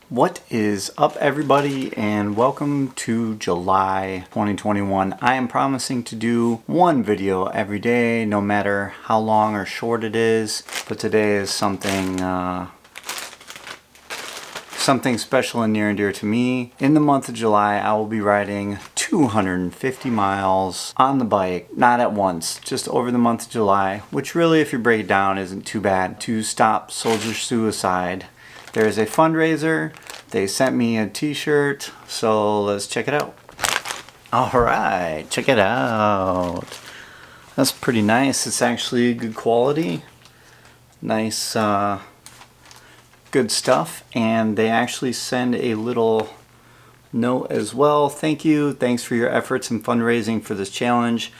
What is up, everybody, and welcome to July 2021. I am promising to do one video every day, no matter how long or short it is, but today is something special and near and dear to me. In the month of July, I will be riding 250 miles on the bike, not at once, just over the month of July, which really, if you break it down, isn't too bad, to stop soldier suicide. There is a fundraiser. They sent me a t-shirt, so let's check it out. Alright, check it out. That's pretty nice. It's actually good quality. Nice, good stuff. And they actually send a little note as well. Thank you. Thanks for your efforts in fundraising for this challenge.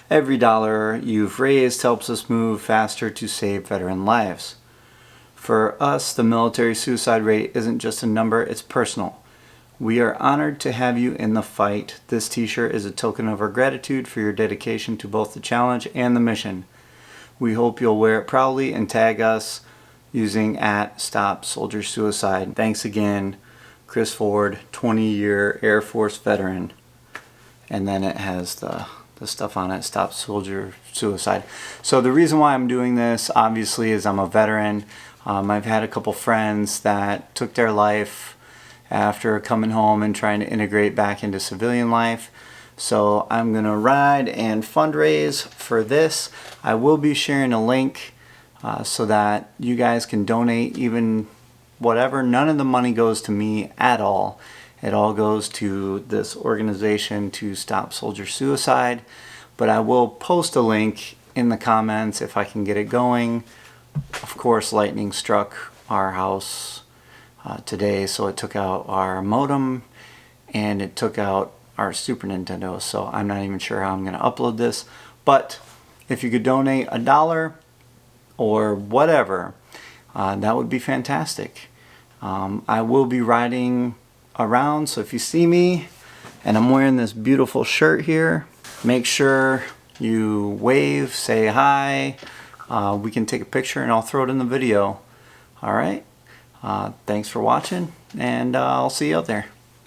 Every dollar you've raised helps us move faster to save veteran lives. For us, the military suicide rate isn't just a number, it's personal. We are honored to have you in the fight. This t-shirt is a token of our gratitude for your dedication to both the challenge and the mission. We hope you'll wear it proudly and tag us using @StopSoldierSuicide. Thanks again, Chris Ford, 20-year Air Force veteran. And then it has the stuff on it, Stop Soldier Suicide. So the reason why I'm doing this, obviously, is I'm a veteran. I've had a couple friends that took their life after coming home and trying to integrate back into civilian life. So I'm going to ride and fundraise for this. I will be sharing a link so that you guys can donate even whatever. None of the money goes to me at all. It all goes to this organization to stop soldier suicide. But I will post a link in the comments if I can get it going. Of course, lightning struck our house today, so it took out our modem and it took out our Super Nintendo, so I'm not even sure how I'm going to upload this. But if you could donate $1 or whatever, that would be fantastic. I will be riding around, so if you see me and I'm wearing this beautiful shirt here, make sure you wave, say hi. We can take a picture and I'll throw it in the video. Alright, thanks for watching, and I'll see you out there.